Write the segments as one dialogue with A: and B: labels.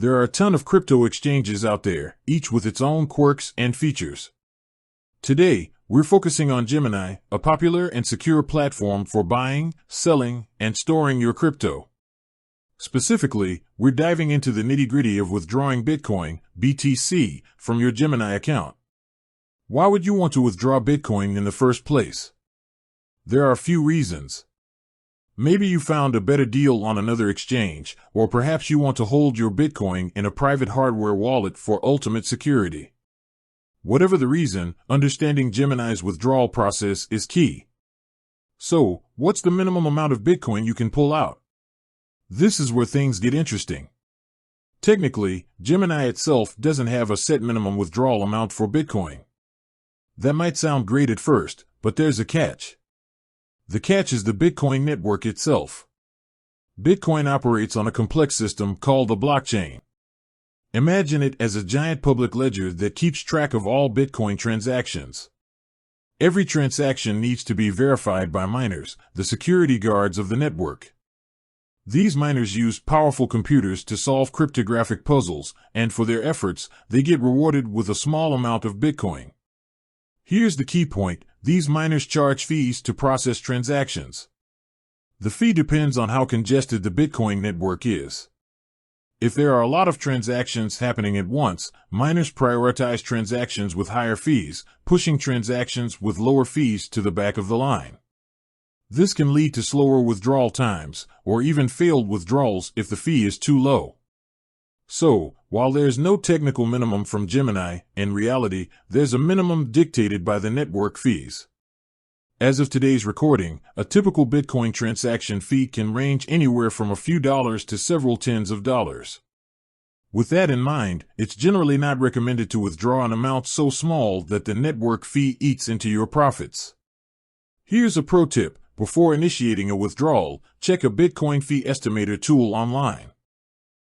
A: There are a ton of crypto exchanges out there, each with its own quirks and features. Today, we're focusing on Gemini, a popular and secure platform for buying, selling, and storing your crypto. Specifically, we're diving into the nitty-gritty of withdrawing Bitcoin, BTC, from your Gemini account. Why would you want to withdraw Bitcoin in the first place? There are a few reasons. Maybe you found a better deal on another exchange, or perhaps you want to hold your Bitcoin in a private hardware wallet for ultimate security. Whatever the reason, understanding Gemini's withdrawal process is key. So, what's the minimum amount of Bitcoin you can pull out? This is where things get interesting. Technically, Gemini itself doesn't have a set minimum withdrawal amount for Bitcoin. That might sound great at first, but there's a catch. The catch is the Bitcoin network itself. Bitcoin operates on a complex system called the blockchain. Imagine it as a giant public ledger that keeps track of all Bitcoin transactions. Every transaction needs to be verified by miners, the security guards of the network. These miners use powerful computers to solve cryptographic puzzles, and for their efforts, they get rewarded with a small amount of Bitcoin. Here's the key point: these miners charge fees to process transactions. The fee depends on how congested the Bitcoin network is. If there are a lot of transactions happening at once, miners prioritize transactions with higher fees, pushing transactions with lower fees to the back of the line. This can lead to slower withdrawal times, or even failed withdrawals if the fee is too low. So, while there's no technical minimum from Gemini, in reality, there's a minimum dictated by the network fees. As of today's recording, a typical Bitcoin transaction fee can range anywhere from a few dollars to several tens of dollars. With that in mind, it's generally not recommended to withdraw an amount so small that the network fee eats into your profits. Here's a pro tip: before initiating a withdrawal, check a Bitcoin fee estimator tool online.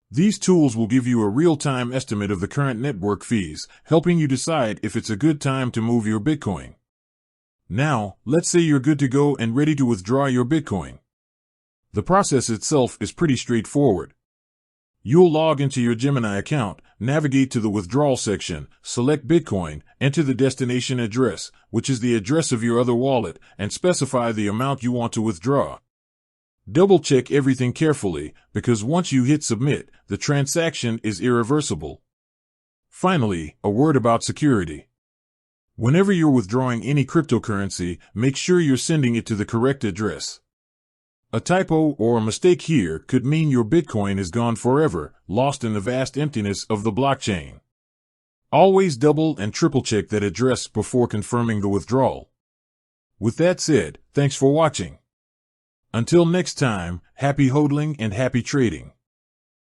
A: These tools will give you a real-time estimate of the current network fees, helping you decide if it's a good time to move your Bitcoin. Now, let's say you're good to go and ready to withdraw your Bitcoin. The process itself is pretty straightforward. You'll log into your Gemini account, navigate to the withdrawal section, select Bitcoin, enter the destination address, which is the address of your other wallet, and specify the amount you want to withdraw. Double-check everything carefully, because once you hit submit, the transaction is irreversible. Finally, a word about security. Whenever you're withdrawing any cryptocurrency, make sure you're sending it to the correct address. A typo or a mistake here could mean your Bitcoin is gone forever, lost in the vast emptiness of the blockchain. Always double and triple check that address before confirming the withdrawal. With that said, thanks for watching. Until next time, happy hodling and happy trading.